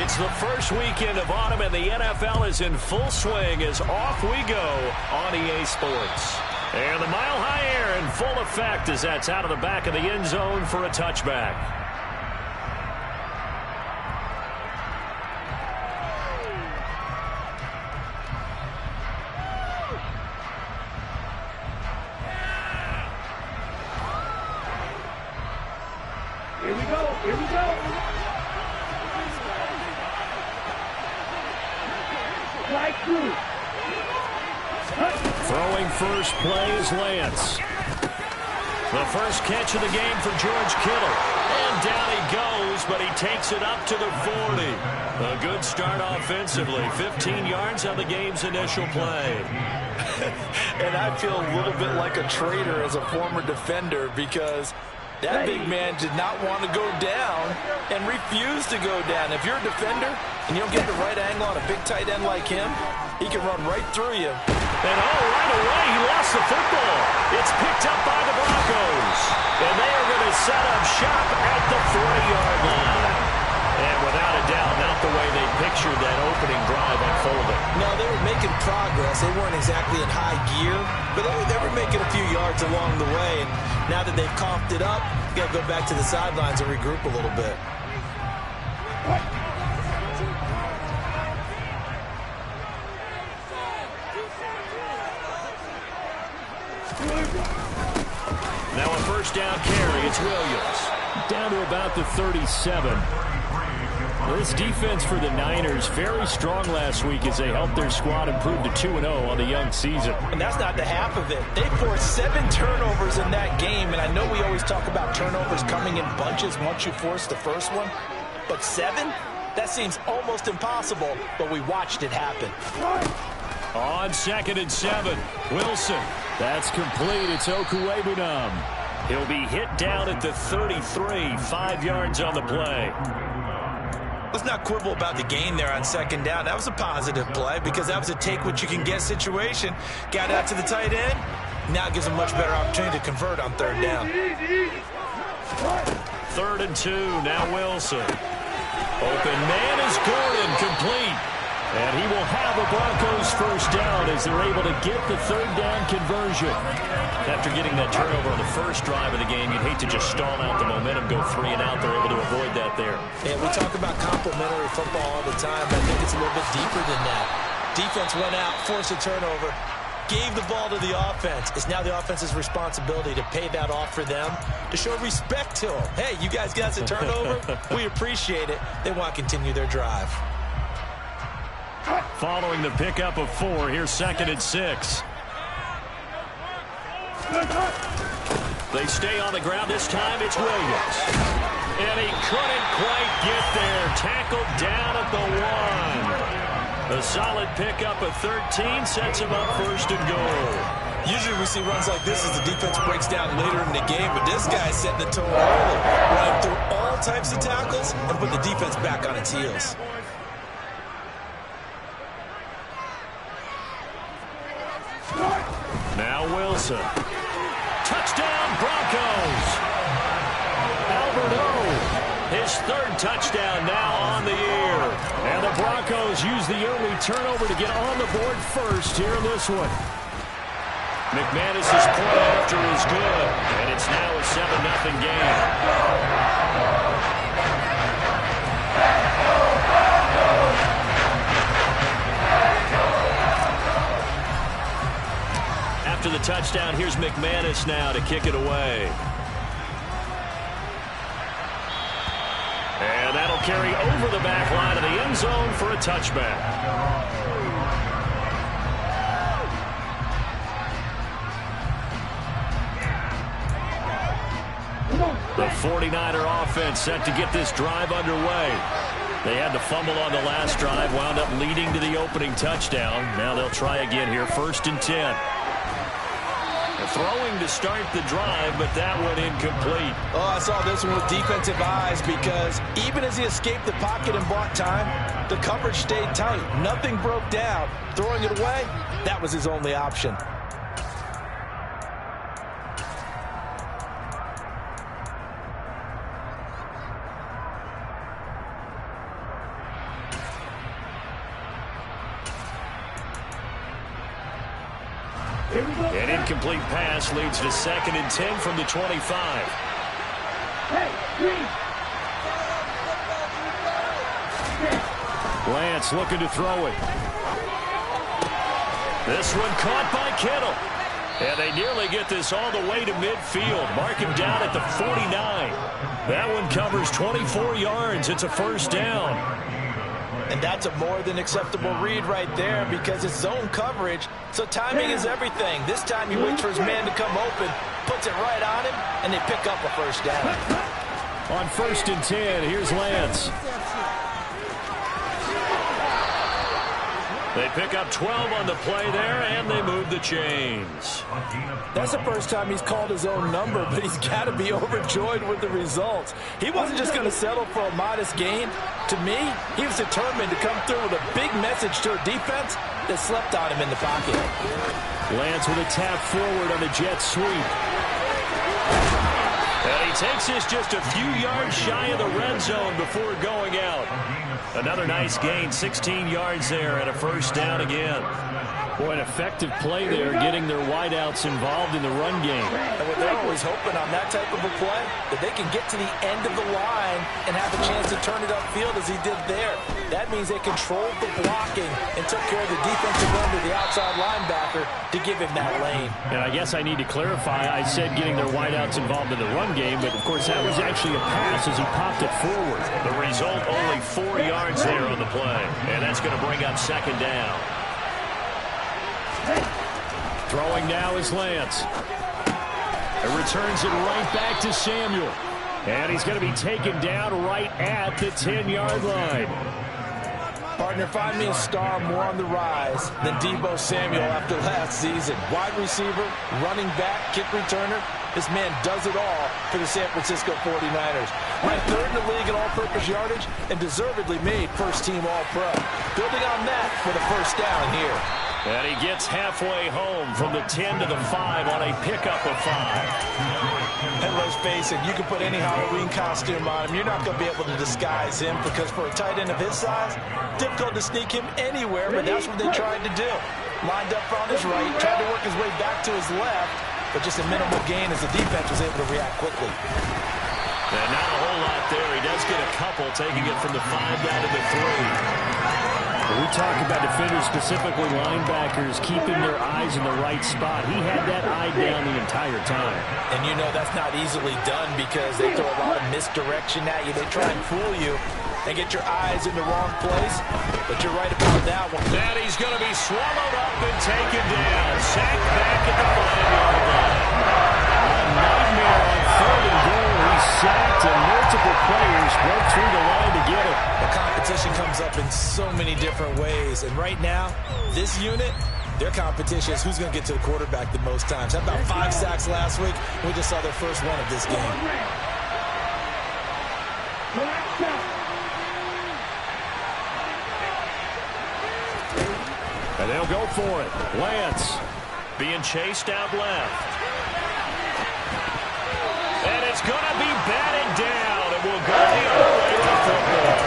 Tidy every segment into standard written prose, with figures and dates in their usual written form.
It's the first weekend of autumn, and the NFL is in full swing as off we go on EA Sports. And the Mile High Air in full effect as that's out of the back of the end zone for a touchback. Here we go, here we go. Right through. Throwing first play is Lance. The first catch of the game for George Kittle. And down he goes, but he takes it up to the 40. A good start offensively. 15 yards on the game's initial play. And I feel a little bit like a traitor as a former defender because that big man did not want to go down and refused to go down. If you're a defender and you don't get the right angle on a big tight end like him, he can run right through you. And right away, he lost the football. It's picked up by the Broncos. And they are going to set up shop at the 40-yard line. And without a doubt, not the way they pictured that opening drive unfolding. No, they were making progress. They weren't exactly in high gear, but they were making a few yards along the way. And now that they've comped it up, you got to go back to the sidelines and regroup a little bit. Now a first down carry. It's Williams. Down to about the 37. This defense for the Niners, very strong last week as they helped their squad improve to 2-0 on the young season. And that's not the half of it. They forced 7 turnovers in that game, and I know we always talk about turnovers coming in bunches once you force the first one, but 7? That seems almost impossible, but we watched it happen. On 2nd and 7, Wilson. That's complete. It's Okuwebunam. He'll be hit down at the 33, 5 yards on the play. Let's not quibble about the gain there on 2nd down. That was a positive play because that was a take-what-you-can-get situation. Got out to the tight end. Now it gives a much better opportunity to convert on 3rd down. 3rd and 2, now Wilson. Open man is Gordon, complete. And he will have a Broncos first down as they're able to get the 3rd down conversion. After getting that turnover on the first drive of the game, you'd hate to just stall out the momentum, go 3 and out. They're able to avoid that there. Yeah, we talk about complementary football all the time, but I think it's a little bit deeper than that. Defense went out, forced a turnover, gave the ball to the offense. It's now the offense's responsibility to pay that off for them, to show respect to them. Hey, you guys got a turnover? We appreciate it. They want to continue their drive. Following the pickup of 4, here's 2nd and 6. They stay on the ground. This time it's Williams. And he couldn't quite get there. Tackled down at the 1. A solid pickup of 13 sets him up 1st and goal. Usually we see runs like this as the defense breaks down later in the game, but this guy's setting the tone early. Running through all types of tackles and put the defense back on its heels. Now Wilson. Touchdown Broncos. Albert O, his 3rd touchdown now on the year. And the Broncos use the early turnover to get on the board first here in this one. McManus's point after is good, and it's now a 7-0 game. After the touchdown, here's McManus now to kick it away. And that'll carry over the back line of the end zone for a touchback. The 49er offense set to get this drive underway. They had the fumble on the last drive, wound up leading to the opening touchdown. Now they'll try again here, 1st and 10. Throwing to start the drive, but that one incomplete. Oh, I saw this one with defensive eyes because even as he escaped the pocket and bought time, the coverage stayed tight. Nothing broke down. Throwing it away, that was his only option. An incomplete pass leads to 2nd and 10 from the 25. Hey, green. Lance looking to throw it. This one caught by Kittle. And they nearly get this all the way to midfield. Mark him down at the 49. That one covers 24 yards. It's a 1st down. And that's a more than acceptable read right there because it's zone coverage, so timing is everything. This time he waits for his man to come open, puts it right on him, and they pick up a 1st down. On 1st and 10, here's Lance. They pick up 12 on the play there, and they move the chains. That's the first time he's called his own number, but he's got to be overjoyed with the results. He wasn't just going to settle for a modest gain. To me, he was determined to come through with a big message to a defense that slept on him in the pocket. Lance with a tap forward on the jet sweep. And he takes this just a few yards shy of the red zone before going out. Another nice gain, 16 yards there, and a 1st down again. Boy, an effective play there, getting their wideouts involved in the run game. And what they're always hoping on that type of a play, that they can get to the end of the line and have a chance to turn it upfield as he did there. That means they controlled the blocking and took care of the defensive end of the outside linebacker to give him that lane. And I guess I need to clarify, I said getting their wideouts involved in the run game, but of course that was actually a pass as he popped it forward. The result, only 4 yards there on the play. And that's going to bring up 2nd down. Throwing now is Lance. It returns it right back to Samuel. And he's going to be taken down right at the 10-yard line. Partner, find me a star more on the rise than Deebo Samuel after last season. Wide receiver, running back, kick returner. This man does it all for the San Francisco 49ers. Ranked 3rd in the league in all-purpose yardage and deservedly made first-team All-Pro. Building on that for the 1st down here. And he gets halfway home from the 10 to the 5 on a pickup of 5. And let's face it, you can put any Halloween costume on him. You're not going to be able to disguise him because for a tight end of his size, difficult to sneak him anywhere, but that's what they tried to do. Lined up on his right, tried to work his way back to his left, but just a minimal gain as the defense was able to react quickly. And not a whole lot there. He does get a couple, taking it from the 5 down to the 3. We talk about defenders, specifically linebackers, keeping their eyes in the right spot. He had that eye down the entire time. And you know that's not easily done because they throw a lot of misdirection at you. They try and fool you and get your eyes in the wrong place. But you're right about that one. That he's going to be swallowed up and taken down. Sacked back at the 5-yard line. A nightmare on 3rd and goal. He's sacked and multiple players broke through the line to get him. The competition comes up in so many different ways. And right now, this unit, their competition is who's going to get to the quarterback the most times. How about 5 sacks last week? We just saw their first one of this game. And they'll go for it. Lance being chased out left. And it's going to be batted down. And we'll go the other way to football.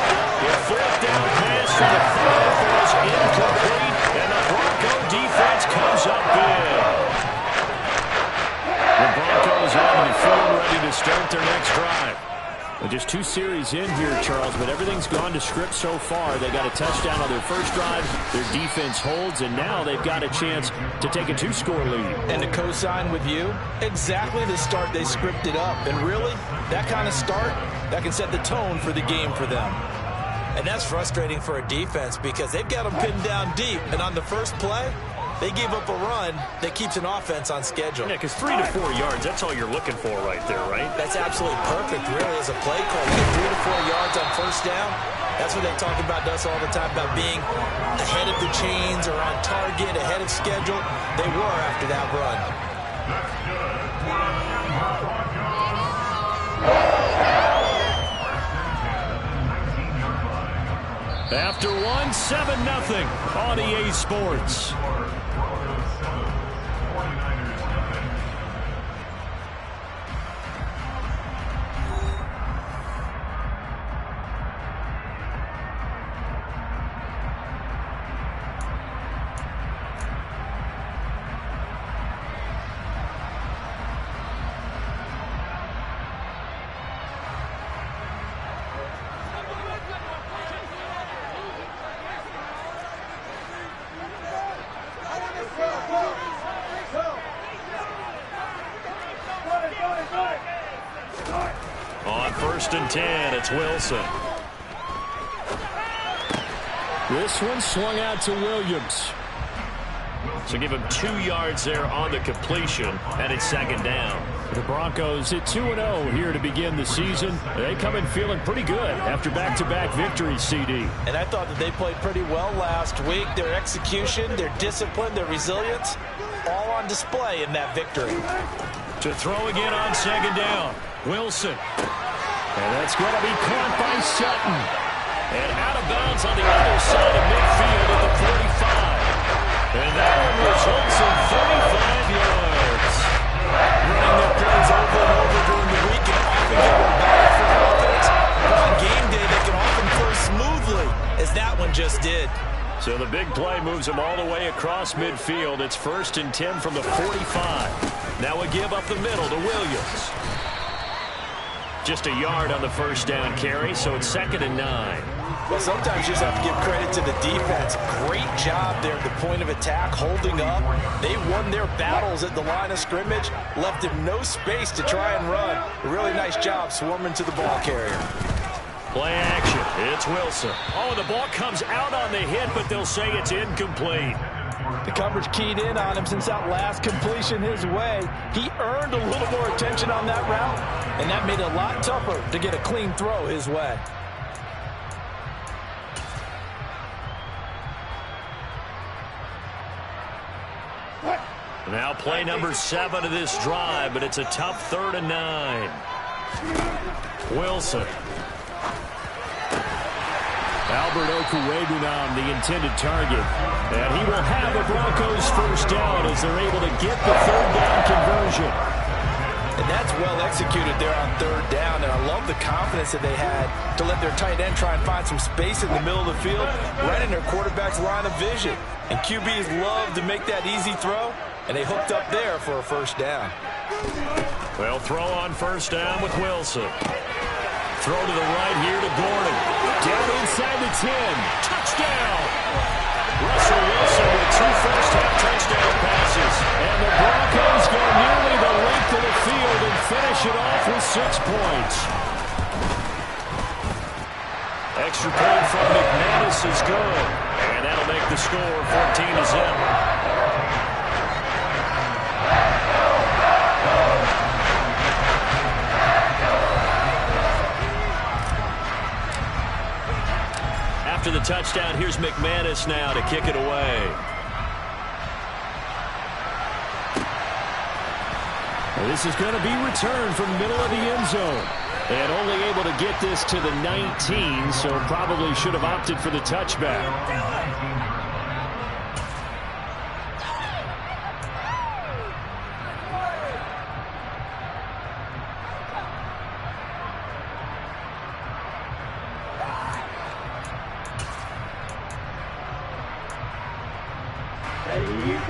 The 4th down pass from the 5 was incomplete. And the Bronco defense comes up big. The Broncos on the field ready to start their next drive. Well, just 2 series in here, Charles, but everything's gone to script so far. They got a touchdown on their first drive. Their defense holds, and now they've got a chance to take a 2-score lead. And to co-sign with you, exactly the start they scripted up. And really, that kind of start, that can set the tone for the game for them. And that's frustrating for a defense because they've got them pinned down deep. And on the first play, they gave up a run that keeps an offense on schedule. Yeah, because 3 to 4 yards, that's all you're looking for right there, right? That's absolutely perfect, really, as a play call. You get 3 to 4 yards on first down. That's what they talk about to us all the time, about being ahead of the chains or on target, ahead of schedule. They were after that run. After one, 7-0 on EA Sports. First and 10, it's Wilson. This one swung out to Williams. So give him 2 yards there on the completion, and it's second down. The Broncos at 2-0 here to begin the season. They come in feeling pretty good after back-to-back victories, CD. And I thought that they played pretty well last week. Their execution, their discipline, their resilience, all on display in that victory. To throw again on second down, Wilson. And that's going to be caught by Sutton. And out of bounds on the other side of midfield at the 45. And that one results in 35 yards. Running their plays over and over during the week and often get one back for offense. But on game day, they can often throw smoothly, as that one just did. So the big play moves them all the way across midfield. It's first and 10 from the 45. Now a give up the middle to Williams. Just a yard on the first down carry, so it's second and 9. Well, sometimes you just have to give credit to the defense. Great job there at the point of attack, holding up. They won their battles at the line of scrimmage, left him no space to try and run. A really nice job swarming to the ball carrier. Play action. It's Wilson. Oh, the ball comes out on the hit, but they'll say it's incomplete. The coverage keyed in on him since that last completion his way. He earned a little more attention on that route, and that made it a lot tougher to get a clean throw his way. Now play number 7 of this drive, but it's a tough 3rd and 9. Wilson. Albert Okwuegbunam, the intended target. And he will have the Broncos first down as they're able to get the 3rd down conversion. And that's well executed there on 3rd down. And I love the confidence that they had to let their tight end try and find some space in the middle of the field, right in their quarterback's line of vision. And QBs love to make that easy throw, and they hooked up there for a first down. Well, throw on first down with Wilson. Throw to the right here to Gordon. Down inside the 10. Touchdown! Russell Wilson with 2 first-half touchdown passes. And the Broncos go nearly the length of the field and finish it off with 6 points. Extra point from McManus is good. And that'll make the score 14-0. After the touchdown, here's McManus now to kick it away. Well, this is going to be returned from the middle of the end zone. And only able to get this to the 19, so probably should have opted for the touchback.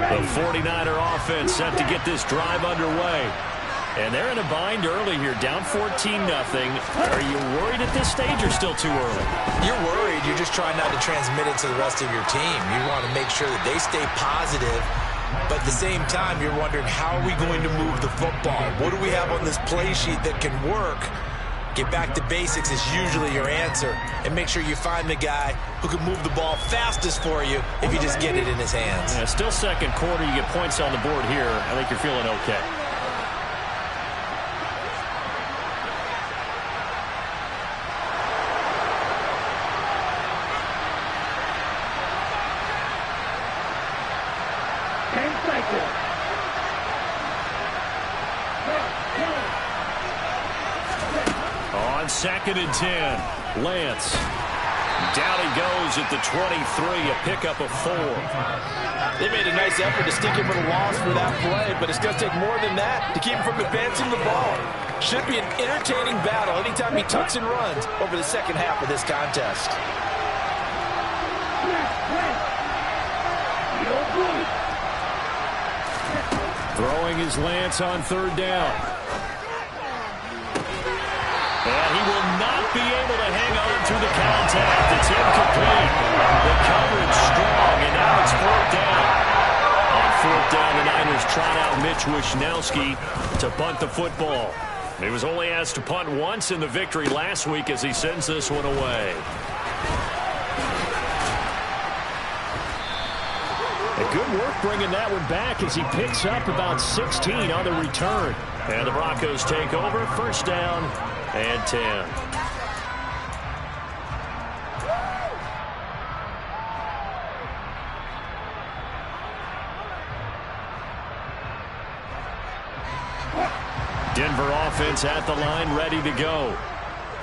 The 49er offense set to get this drive underway. And they're in a bind early here, down 14-0. Are you worried at this stage or still too early? You're worried. You're just trying not to transmit it to the rest of your team. You want to make sure that they stay positive. But at the same time, you're wondering, how are we going to move the football? What do we have on this play sheet that can work? Get back to basics is usually your answer. And make sure you find the guy who can move the ball fastest for you if you just get it in his hands. Yeah, still second quarter. You get points on the board here. I think you're feeling okay. On 2nd and 10, Lance. Down he goes at the 23, a pickup of 4. They made a nice effort to stick him for the loss for that play, but it's going to take more than that to keep him from advancing the ball. Should be an entertaining battle anytime he tucks and runs over the second half of this contest. Throwing is Lance on 3rd down. And he will not be able to hang on through the contact. It's incomplete. The coverage strong, and now it's 4th down. On 4th down, the Niners trot out Mitch Wishnowsky to punt the football. He was only asked to punt once in the victory last week as he sends this one away. And good work bringing that one back as he picks up about 16 on the return. And the Broncos take over, first down and 10. Denver offense at the line, ready to go.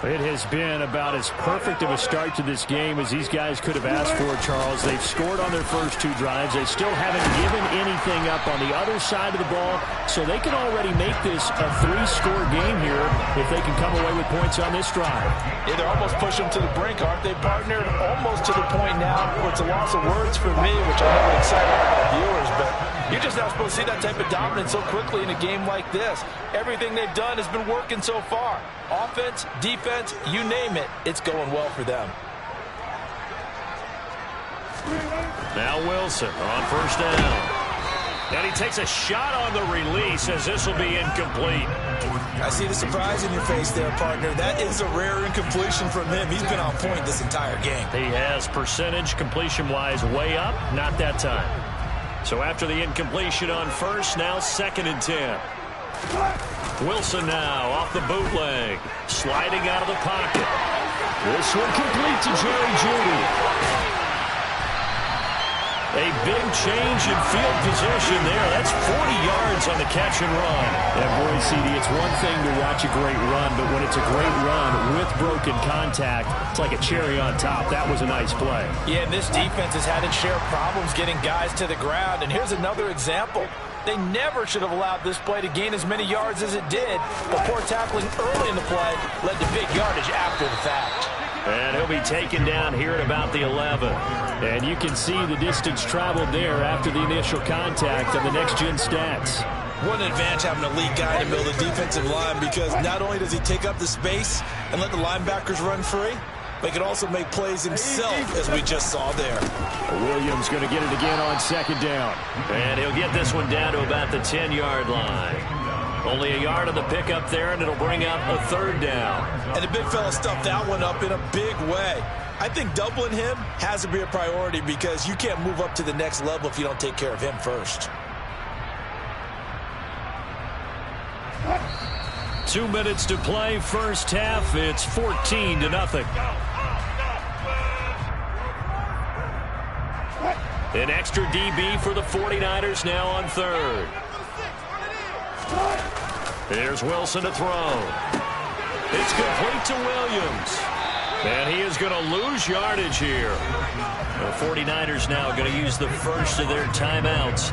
It has been about as perfect of a start to this game as these guys could have asked for, Charles. They've scored on their first 2 drives. They still haven't given anything up on the other side of the ball, so they can already make this a 3-score game here if they can come away with points on this drive. Yeah, they're almost pushing them to the brink, aren't they, partner? Almost to the point now where it's a loss of words for me, which I know would excite all of our viewers, but you're just not supposed to see that type of dominance so quickly in a game like this. Everything they've done has been working so far. Offense, defense, you name it, it's going well for them. Now Wilson on first down. And he takes a shot on the release as this will be incomplete. I see the surprise in your face there, partner. That is a rare incompletion from him. He's been on point this entire game. He has percentage completion-wise way up, not that time. So after the incompletion on first, now 2nd and 10. Wilson now off the bootleg, sliding out of the pocket. This one complete to Jerry Jeudy. A big change in field position there. That's 40 yards on the catch and run. And boy, CD, it's one thing to watch a great run, but when it's a great run with broken contact, it's like a cherry on top. That was a nice play. Yeah, and this defense has had its share of problems getting guys to the ground. And here's another example. They never should have allowed this play to gain as many yards as it did. But poor tackling early in the play led to big yardage after the fact. And he'll be taken down here at about the 11. And you can see the distance traveled there after the initial contact on the next-gen stats. What an advantage having a lead guy in the middle of the defensive line, because not only does he take up the space and let the linebackers run free, but he can also make plays himself, as we just saw there. Williams going to get it again on 2nd down. And he'll get this one down to about the 10-yard line. Only a yard on the pickup there, and it'll bring up a 3rd down. And the big fella stuffed that one up in a big way. I think doubling him has to be a priority, because you can't move up to the next level if you don't take care of him first. 2 minutes to play, first half. It's 14-0. An extra DB for the 49ers now on 3rd. Here's Wilson to throw. It's complete to Williams. And he is going to lose yardage here. The 49ers now going to use the first of their timeouts.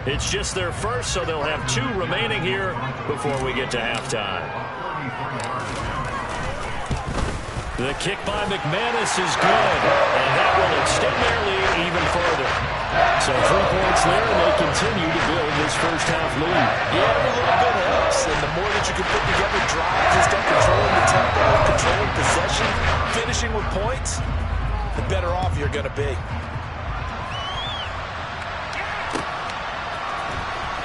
It's just their first, so they'll have 2 remaining here before we get to halftime. The kick by McManus is good, and that will extend their lead even further. So 3 points there, and they continue to build this first half lead. Yeah, every little bit helps, and the more that you can put together drives and start controlling the tempo, controlling possession, finishing with points, the better off you're going to be.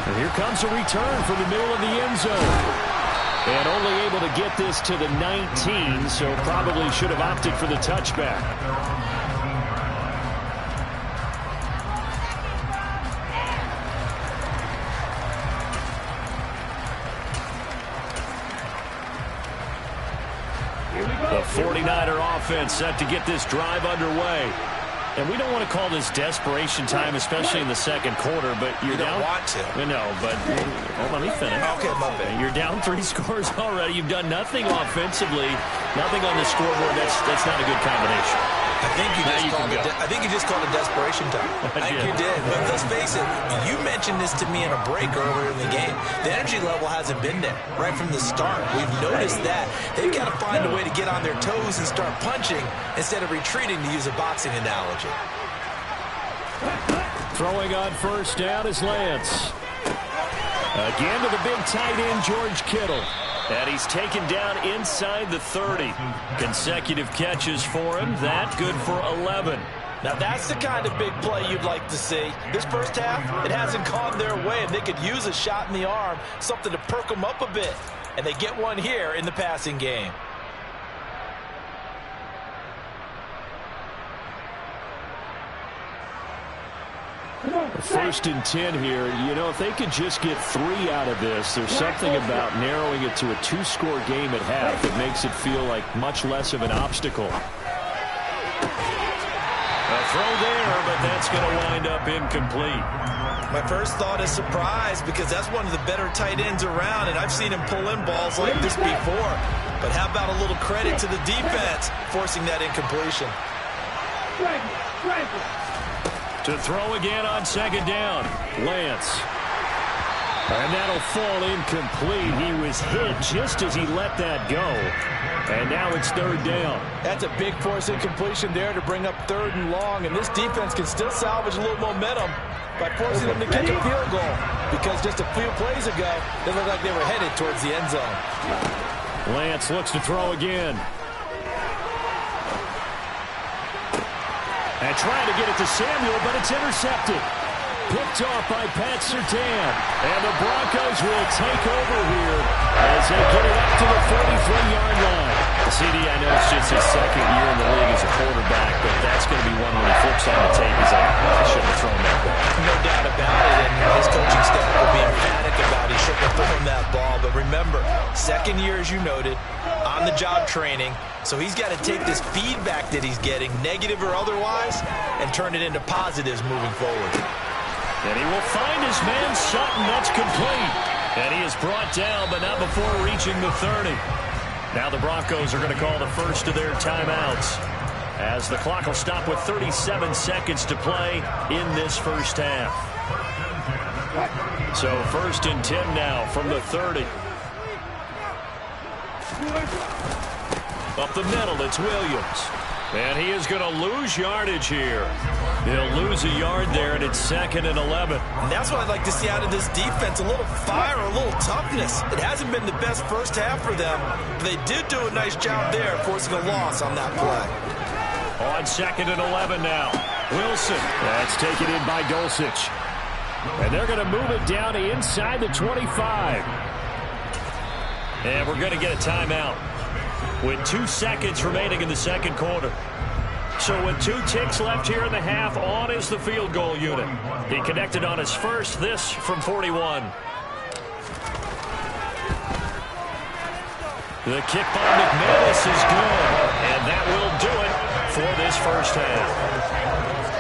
And here comes a return from the middle of the end zone. And only able to get this to the 19, so probably should have opted for the touchback. The 49er offense set to get this drive underway. And we don't want to call this desperation time, especially in the second quarter, but you're down. You don't want to. No, but let me finish. Okay, my bad. You're down 3 scores already. You've done nothing offensively, nothing on the scoreboard. That's not a good combination. I think you just called it desperation time. I think you did. But let's face it, you mentioned this to me in a break earlier in the game. The energy level hasn't been there right from the start. We've noticed that. They've got to find a way to get on their toes and start punching instead of retreating, to use a boxing analogy. Throwing on first down is Lance. Again to the big tight end, George Kittle. And he's taken down inside the 30. Consecutive catches for him. That good for 11. Now that's the kind of big play you'd like to see. This first half, it hasn't gone their way, and they could use a shot in the arm, something to perk them up a bit. and they get one here in the passing game. First and 10 here. You know, if they could just get 3 out of this, there's something about narrowing it to a 2-score game at half that makes it feel like much less of an obstacle. A throw there, but that's going to wind up incomplete. My first thought is surprise, because that's one of the better tight ends around, and I've seen him pull in balls like this before. But how about a little credit to the defense forcing that incompletion? To throw again on second down, Lance. And that'll fall incomplete. He was hit just as he let that go. And now it's third down. That's a big force incompletion there to bring up 3rd and long. And this defense can still salvage a little momentum by forcing them to kick a field goal. Because just a few plays ago, they looked like they were headed towards the end zone. Lance looks to throw again. And trying to get it to Samuel, but it's intercepted. Picked off by Pat Surtain. And the Broncos will take over here as they get it up to the 43-yard line. CD, I know it's just his second year in the league as a quarterback, but that's going to be one when he flips on the tape. He's like, I should have thrown that ball. No doubt about it, and his coaching staff will be emphatic about he shouldn't have thrown that ball. But remember, second year, as you noted, on-the-job training, so he's got to take this feedback that he's getting, negative or otherwise, and turn it into positives moving forward. And he will find his man Sutton. That's complete. And he is brought down, but not before reaching the 30. Now the Broncos are going to call the first of their timeouts, as the clock will stop with 37 seconds to play in this first half. So first and 10 now from the 30. Up the middle, it's Williams. And he is going to lose yardage here. He'll lose a yard there, and it's 2nd and 11. And that's what I'd like to see out of this defense, a little fire, a little toughness. It hasn't been the best first half for them, but they did do a nice job there, forcing a loss on that play. On 2nd and 11 now. Wilson. That's taken in by Dulcich. And they're going to move it down to inside the 25. And we're going to get a timeout with 2 seconds remaining in the second quarter. So with 2 ticks left here in the half, on is the field goal unit. He connected on his first, this from 41. The kick by McManus is good, and that will do it for this first half.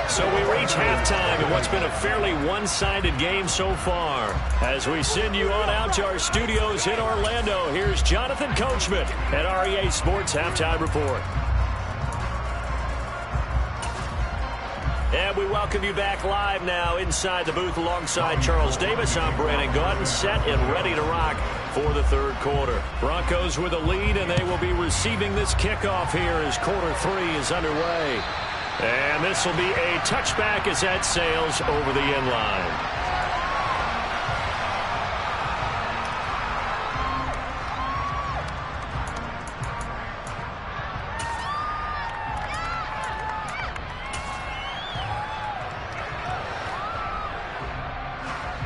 So we reach halftime in what's been a fairly one-sided game so far. As we send you on out to our studios in Orlando, here's Jonathan Coachman at REA Sports Halftime Report. And we welcome you back live now inside the booth alongside Charles Davis. I'm Brandon Gaudin, set and ready to rock for the third quarter. Broncos with a lead, and they will be receiving this kickoff here as quarter 3 is underway. And this will be a touchback as that sails over the end line.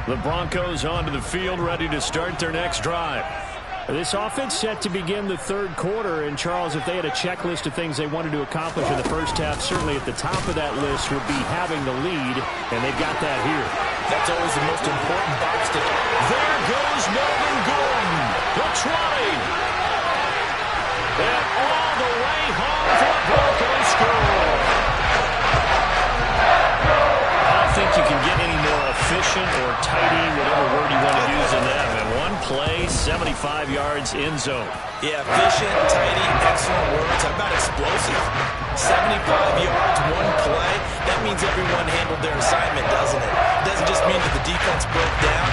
The Broncos onto the field, ready to start their next drive. This offense set to begin the third quarter, and Charles, if they had a checklist of things they wanted to accomplish in the first half, certainly at the top of that list would be having the lead, and they've got that here. That's always the most important box to get. There goes Melvin Gordon, the 20. And all the way home for the Broncos score. I don't think you can get any more efficient or tidy, whatever word you want to use in that. And one play, 75 yards in zone. Yeah, efficient, tidy, excellent words. How about explosive? 75 yards, one play. That means everyone handled their assignment, doesn't it? It doesn't just mean that the defense broke down.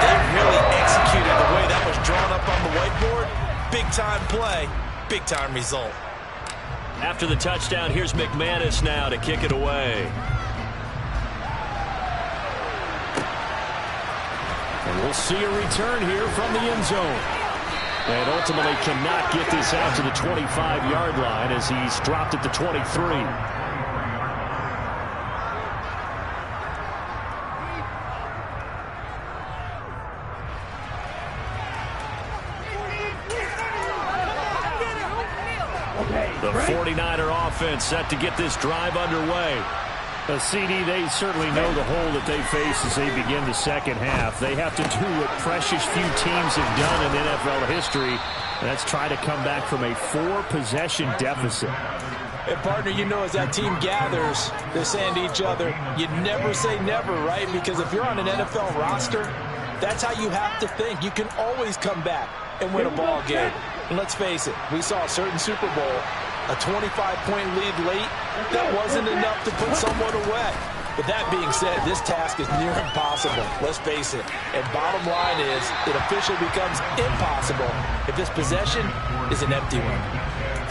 They really executed the way that was drawn up on the whiteboard. Big-time play, big-time result. After the touchdown, here's McManus now to kick it away. And we'll see a return here from the end zone. And ultimately cannot get this out to the 25-yard line as he's dropped at the 23. offense set to get this drive underway. CD, they certainly know the hole that they face as they begin the second half. They have to do what precious few teams have done in NFL history, and that's try to come back from a 4-possession deficit. And, partner, you know, as that team gathers, they're saying to each other, you never say never, right? Because if you're on an NFL roster, that's how you have to think. You can always come back and win a ball game. And let's face it, we saw a certain Super Bowl, a 25-point lead late, that wasn't enough to put someone away. But that being said, this task is near impossible. Let's face it. And bottom line is, it officially becomes impossible if this possession is an empty one.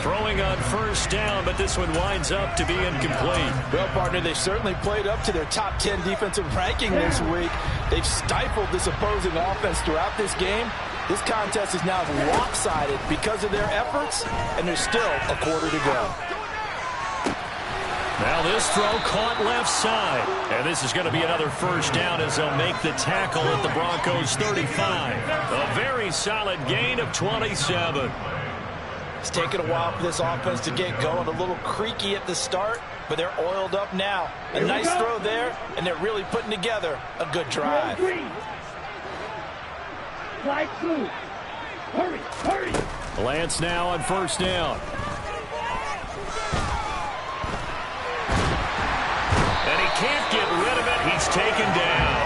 Throwing on first down, but this one winds up to be incomplete. Well, partner, they've certainly played up to their top 10 defensive ranking this week. They've stifled this opposing offense throughout this game. This contest is now lopsided because of their efforts, and there's still a quarter to go. Now this throw caught left side. And this is going to be another first down as they'll make the tackle at the Broncos 35. A very solid gain of 27. It's taken a while for this offense to get going. A little creaky at the start, but they're oiled up now. A nice throw there, and they're really putting together a good drive. Slide through. Hurry, hurry. Lance now on first down. And he can't get rid of it. He's taken down.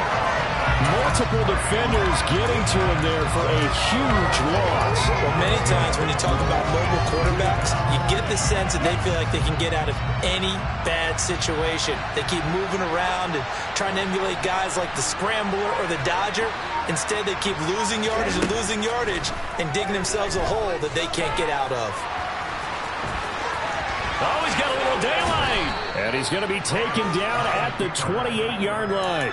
Multiple defenders getting to him there for a huge loss. Well, many times when you talk about mobile quarterbacks, you get the sense that they feel like they can get out of any bad situation. They keep moving around and trying to emulate guys like the Scrambler or the Dodger. Instead, they keep losing yardage and digging themselves a hole that they can't get out of. Oh, he's got a little daylight. And he's going to be taken down at the 28-yard line.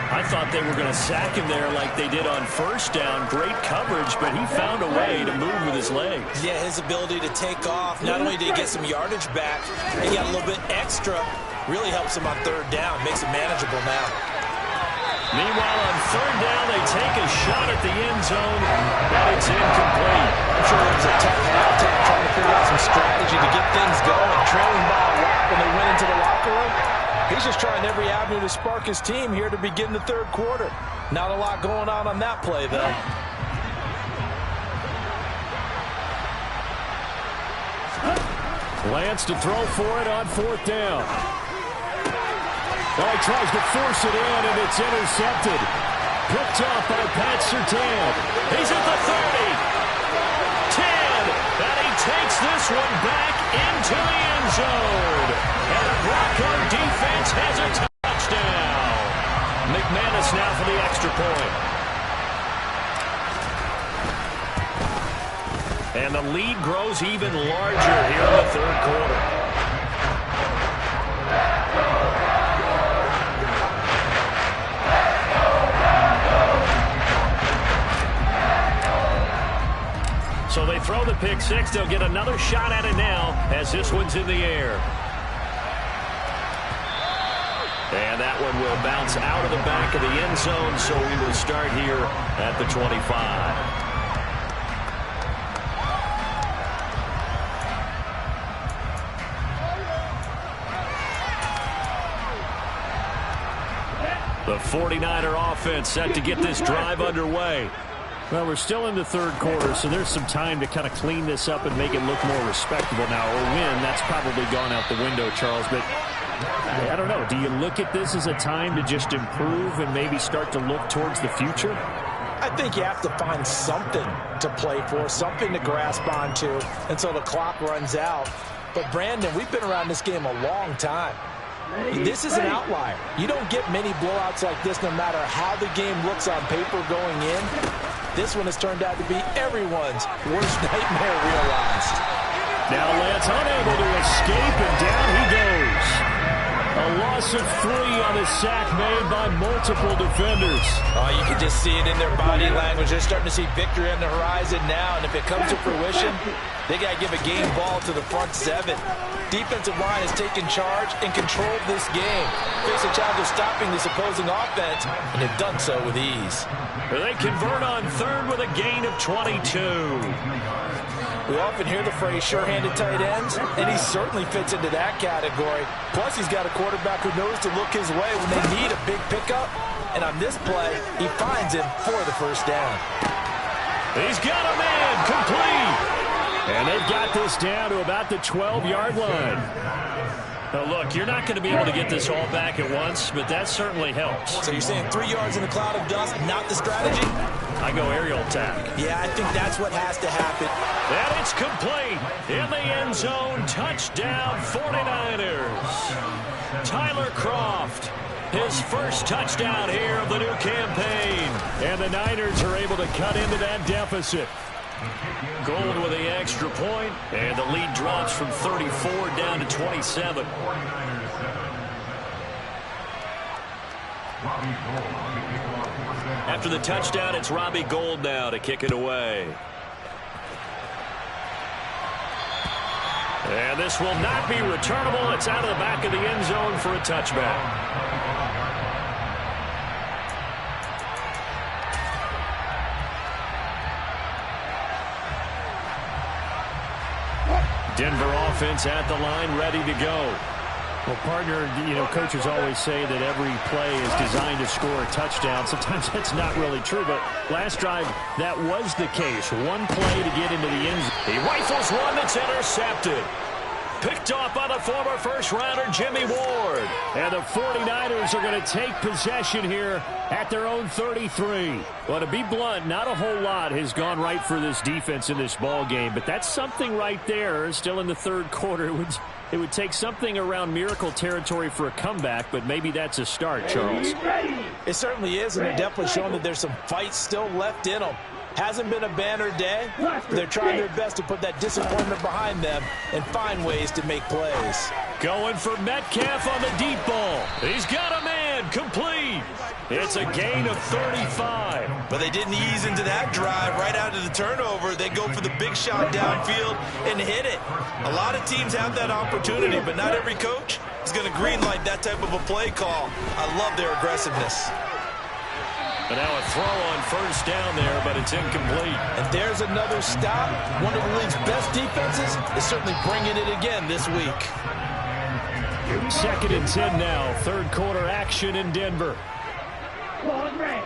I thought they were going to sack him there like they did on first down. Great coverage, but he found a way to move with his legs. Yeah, his ability to take off, not only did he get some yardage back, he got a little bit extra. Really helps him on third down, makes it manageable now. Meanwhile, on third down, they take a shot at the end zone, but it's incomplete. I'm sure it was a tough halftime trying to figure out some strategy to get things going, trailing by a lot when they went into the locker room. He's just trying every avenue to spark his team here to begin the third quarter. Not a lot going on that play, though. Lance to throw for it on fourth down. He tries to force it in, and it's intercepted. Picked off by Pat Surtain. He's at the 30. 10. And he takes this one back into the end zone. And the Bronco defense has a touchdown. McManus now for the extra point. And the lead grows even larger here in the third quarter. So they throw the pick six. They'll get another shot at it now as this one's in the air. And that one will bounce out of the back of the end zone, so we will start here at the 25. The 49er offense set to get this drive underway. Well, we're still in the third quarter, so there's some time to kind of clean this up and make it look more respectable now. Or win, that's probably gone out the window, Charles. But I don't know. Do you look at this as a time to just improve and maybe start to look towards the future? I think you have to find something to play for, something to grasp onto until the clock runs out. But, Brandon, we've been around this game a long time. This is an outlier. You don't get many blowouts like this no matter how the game looks on paper going in. This one has turned out to be everyone's worst nightmare realized. Now Lance unable to escape, and down he goes. A loss of 3 on a sack made by multiple defenders. Oh, you can just see it in their body language. They're starting to see victory on the horizon now, and if it comes to fruition, they got to give a game ball to the front 7. Defensive line has taken charge and controlled this game. Face a challenge of stopping this opposing offense, and they've done so with ease. They convert on third with a gain of 22. We often hear the phrase sure-handed tight ends, and he certainly fits into that category. Plus, he's got a quarterback who knows to look his way when they need a big pickup. And on this play, he finds him for the first down. He's got a man complete. And they've got this down to about the 12-yard line. Now, look, you're not going to be able to get this all back at once, but that certainly helps. So you're saying 3 yards in the cloud of dust, not the strategy? I go aerial attack. Yeah, I think that's what has to happen. And it's complete. In the end zone, touchdown 49ers. Tyler Kroft, his first touchdown here of the new campaign. And the Niners are able to cut into that deficit. Gold with the extra point, and the lead drops from 34 down to 27. After the touchdown, it's Robbie Gould now to kick it away. And this will not be returnable. It's out of the back of the end zone for a touchback. Denver offense at the line, ready to go. Well, partner, coaches always say that every play is designed to score a touchdown. Sometimes that's not really true, but last drive, that was the case. One play to get into the end zone. He rifles one that's intercepted. Picked off by the former first-rounder Jimmy Ward. And the 49ers are going to take possession here at their own 33. Well, to be blunt, not a whole lot has gone right for this defense in this ball game, but that's something right there. Still in the third quarter. It would take something around miracle territory for a comeback, but maybe that's a start, Charles. It certainly is, and they're definitely showing that there's some fight still left in them. Hasn't been a banner day, but they're trying their best to put that disappointment behind them and find ways to make plays. Going for Metcalf on the deep ball. He's got a man complete. It's a gain of 35. But they didn't ease into that drive right out of the turnover. They go for the big shot downfield and hit it. A lot of teams have that opportunity, but not every coach is going to green light that type of a play call. I love their aggressiveness. But now a throw on first down there, but it's incomplete. And there's another stop. One of the league's best defenses is certainly bringing it again this week. 2nd and 10 now. Third quarter action in Denver. Ball red.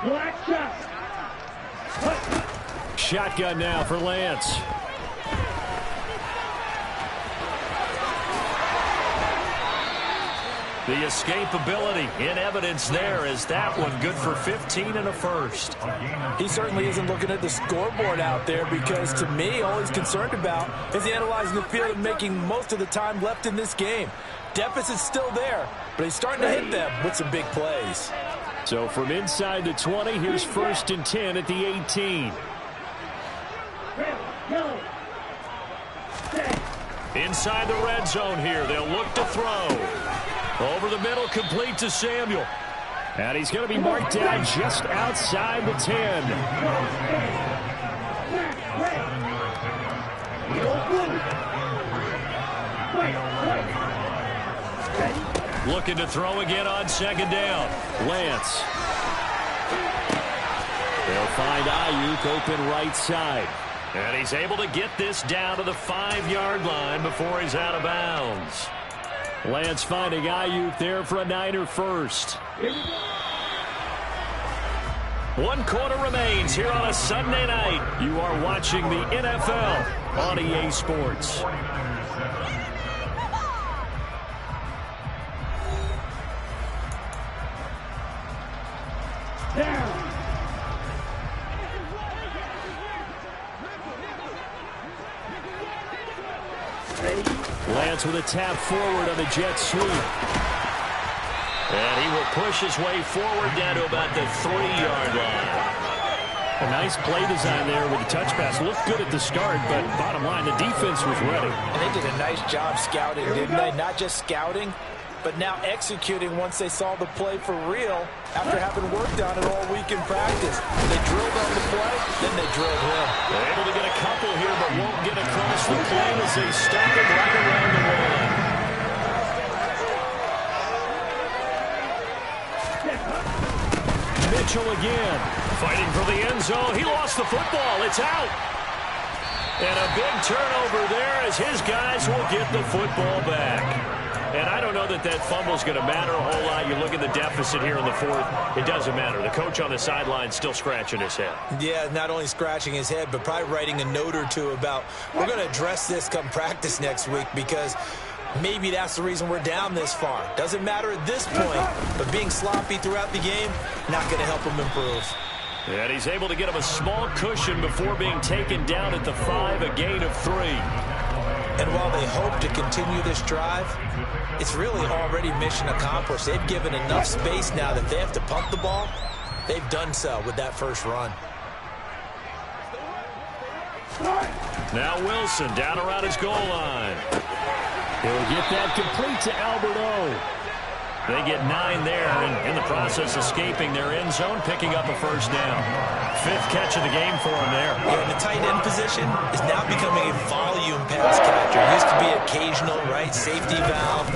Black shot. Shotgun now for Lance. The escapability in evidence there is that one good for 15 and a first. He certainly isn't looking at the scoreboard out there because, to me, all he's concerned about is analyzing the field and making most of the time left in this game. Deficit's still there, but he's starting to hit them with some big plays. So from inside the 20, here's 1st and 10 at the 18. Inside the red zone here, they'll look to throw. Over the middle, complete to Samuel. And he's going to be marked down just outside the 10. Looking to throw again on 2nd down. Lance. They'll find Ayuk open right side. And he's able to get this down to the 5-yard line before he's out of bounds. Lance finding Ayuk there for a Niner first. 1 quarter remains here on a Sunday night. You are watching the NFL on EA Sports. Down. Lance with a tap forward on the jet sweep. And he will push his way forward down to about the 3-yard line. A nice play design there with the touch pass. Looked good at the start, but bottom line, the defense was ready. And they did a nice job scouting, didn't they? Not just scouting, but now executing once they saw the play for real after having worked on it all week in practice. They drilled on the play, then they drilled him. They're able to get a couple here, but won't get across the plane as they stop it right around the wall. Mitchell again. Fighting for the end zone. He lost the football. It's out. And a big turnover there as his guys will get the football back. And I don't know that that fumble is going to matter a whole lot. You look at the deficit here in the fourth. It doesn't matter. The coach on the sideline still scratching his head. Yeah, not only scratching his head, but probably writing a note or two about we're going to address this come practice next week because maybe that's the reason we're down this far. Doesn't matter at this point, but being sloppy throughout the game, not going to help him improve. And he's able to get him a small cushion before being taken down at the 5, a gain of 3. And while they hope to continue this drive, it's really already mission accomplished. They've given enough space now that they have to pump the ball. They've done so with that first run. Now Wilson down around his goal line. He'll get that complete to Alberto. They get 9 there, and in the process escaping their end zone, picking up a first down. 5th catch of the game for him there. Yeah, and the tight end position is now becoming a volume pass catcher. It used to be occasional, right, safety valve,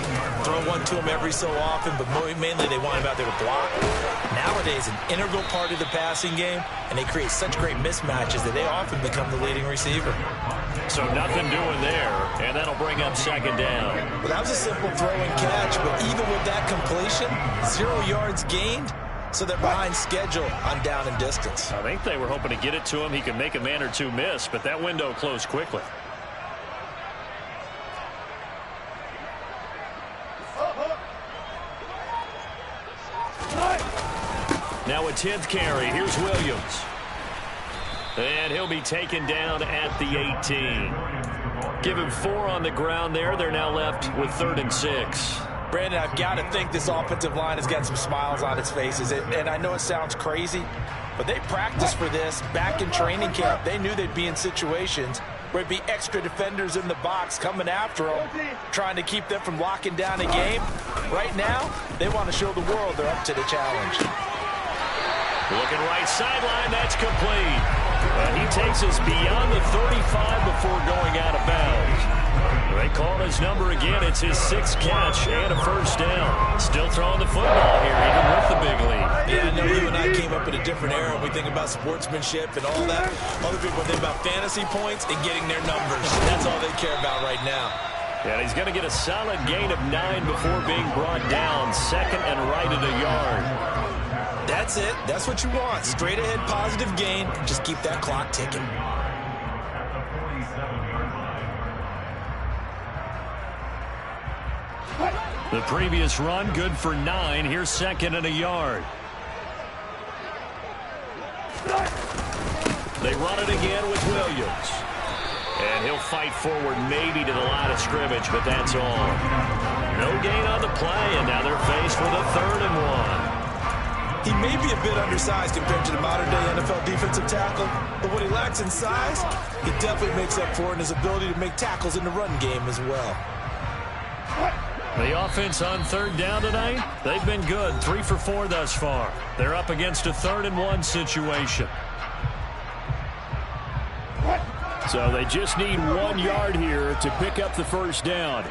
throw one to him every so often, but mainly they want him out there to block. Nowadays, an integral part of the passing game, and they create such great mismatches that they often become the leading receiver. So nothing doing there, and that'll bring up 2nd down. Well, that was a simple throw and catch, but even with that completion, 0 yards gained, so they're behind schedule on down and distance. I think they were hoping to get it to him. He could make a man or two miss, but that window closed quickly. Now a 10th carry. Here's Williams. And he'll be taken down at the 18. Give him 4 on the ground there. They're now left with 3rd and 6. Brandon, I've got to think this offensive line has got some smiles on its faces. And I know it sounds crazy, but they practiced for this back in training camp. They knew they'd be in situations where it'd be extra defenders in the box coming after them, trying to keep them from locking down a game. Right now, they want to show the world they're up to the challenge. Looking right sideline, that's complete. And he takes us beyond the 35 before going out of bounds. They call his number again. It's his 6th catch and a first down. Still throwing the football here, even with the big lead. Yeah, I know you and I came up in a different era. We think about sportsmanship and all that. Other people think about fantasy points and getting their numbers. That's all they care about right now. And he's going to get a solid gain of 9 before being brought down. 2nd and right at a yard. That's it. That's what you want. Straight ahead positive gain. Just keep that clock ticking. The previous run, good for 9. Here's 2nd and a yard. They run it again with Williams. And he'll fight forward maybe to the line of scrimmage, but that's all. No gain on the play, and now they're faced with a 3rd and 1. He may be a bit undersized compared to the modern-day NFL defensive tackle, but what he lacks in size, he definitely makes up for it in his ability to make tackles in the run game as well. The offense on 3rd down tonight, they've been good. 3 for 4 thus far. They're up against a 3rd and 1 situation. So they just need 1 yard here to pick up the first down.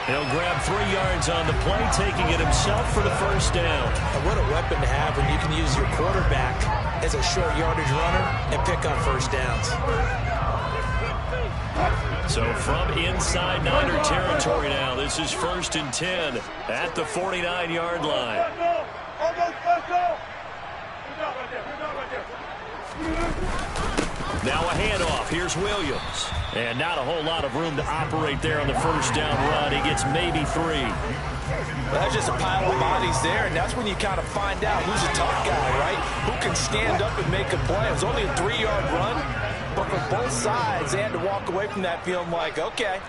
He'll grab 3 yards on the play, taking it himself for the first down. And what a weapon to have when you can use your quarterback as a short yardage runner and pick up first downs. So from inside Niner territory now, this is 1st and 10 at the 49-yard line. Now a handoff. Here's Williams. And not a whole lot of room to operate there on the first down run. He gets maybe 3. That's just a pile of bodies there, and that's when you kind of find out who's a tough guy, right? Who can stand up and make a play. It was only a 3-yard run, but for both sides, they had to walk away from that feeling like, okay,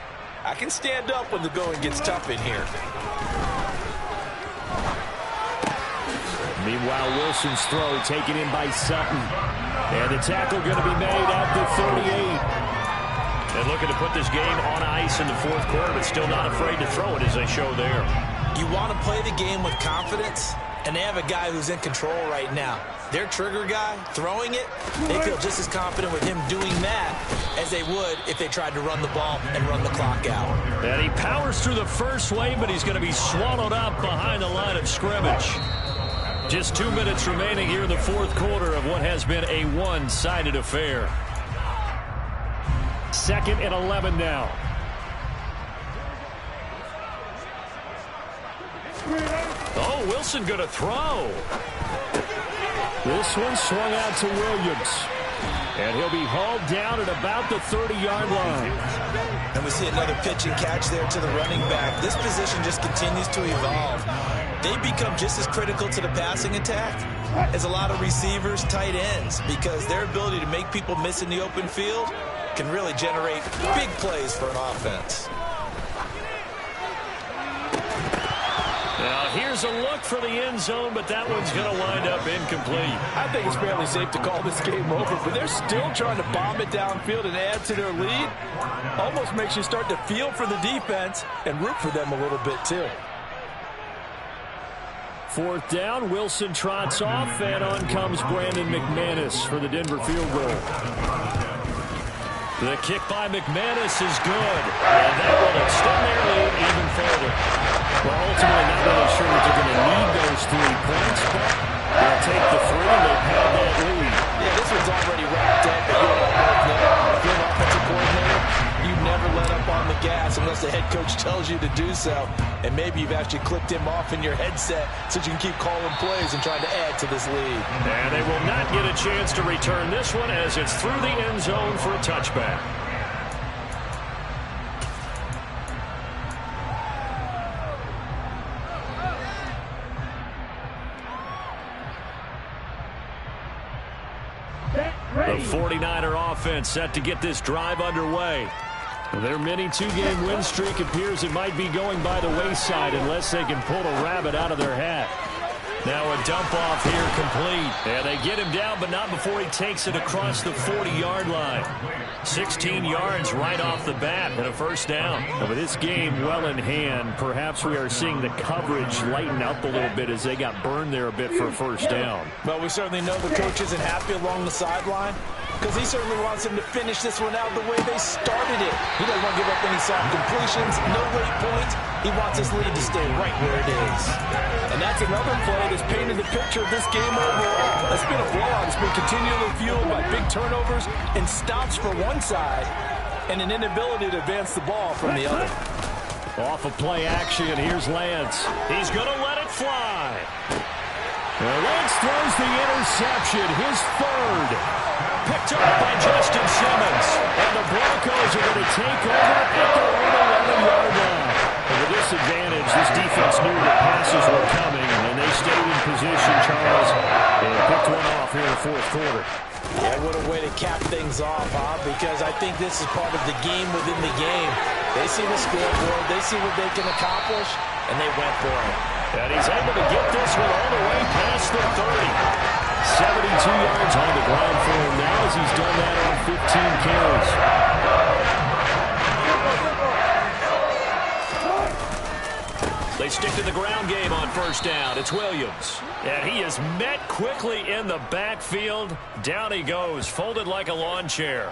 I can stand up when the going gets tough in here. Meanwhile, Wilson's throw taken in by Sutton. And the tackle going to be made at the 38. And looking to put this game on ice in the 4th quarter, but still not afraid to throw it as they show there. You want to play the game with confidence, and they have a guy who's in control right now. Their trigger guy, throwing it, they feel just as confident with him doing that as they would if they tried to run the ball and run the clock out. And he powers through the first wave, but he's going to be swallowed up behind the line of scrimmage. Just 2 minutes remaining here in the fourth quarter of what has been a one-sided affair. 2nd and 11 now. Oh, Wilson going to throw. This one swung out to Williams. And he'll be hauled down at about the 30-yard line. And we see another pitch and catch there to the running back. This position just continues to evolve. They become just as critical to the passing attack as a lot of receivers, tight ends, because their ability to make people miss in the open field can really generate big plays for an offense. Now, here's a look for the end zone, but that one's going to wind up incomplete. I think it's fairly safe to call this game over, but they're still trying to bomb it downfield and add to their lead. Almost makes you start to feel for the defense and root for them a little bit, too. 4th down, Wilson trots off, and on comes Brandon McManus for the Denver field goal. The kick by McManus is good, and that will extend their lead even further. Well, ultimately, not really sure that they're going to need those 3 points, but they'll take the 3 and they've had that lead. Yeah, this one's already wrapped up, but you know what, if you're an offensive coordinator, you never let up on the gas unless the head coach tells you to do so. And maybe you've actually clipped him off in your headset so you can keep calling plays and trying to add to this lead. And they will not get a chance to return this one as it's through the end zone for a touchback. The 49er offense set to get this drive underway. Their mini 2-game win streak appears it might be going by the wayside unless they can pull a rabbit out of their hat. Now a dump off here complete. And they get him down, but not before he takes it across the 40-yard line. 16 yards right off the bat and a first down. And with this game well in hand, perhaps we are seeing the coverage lighten up a little bit as they got burned there a bit for a first down. Well, we certainly know the coach isn't happy along the sideline because he certainly wants them to finish this one out the way they started it. He doesn't want to give up any soft completions, no late points. He wants his lead to stay right where it is. And that's another play that's painted the picture of this game overall. It's been a blowout. It's been continually fueled by big turnovers and stops for one side and an inability to advance the ball from the other. Off of play action, here's Lance. He's going to let it fly. Lance throws the interception, his 3rd. Picked up by Justin Simmons. And the Broncos are going to take over at their own 11-yard line. And with this advantage, this defense knew the passes were coming, and they stayed in position, Charles, and picked one off here in the fourth quarter. Yeah, what a way to cap things off, huh? Because I think this is part of the game within the game. They see the scoreboard, they see what they can accomplish, and they went for it. And he's able to get this one all the way past the 30. 72 yards on the ground for him now as he's done that on 15 carries. They stick to the ground game on first down. It's Williams. And he is met quickly in the backfield. Down he goes, folded like a lawn chair.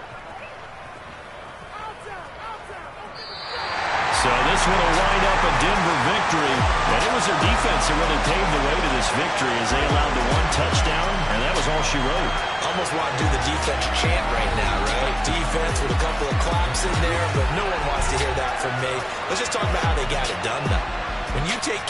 So this one will wind up a Denver victory. And it was their defense that really paved the way to this victory as they allowed the 1 touchdown, and that was all she wrote. Almost want to do the defense chant right now, right? Defense with a couple of claps in there, but no one wants to hear that from me. Let's just talk about how they got it done, though. When you take care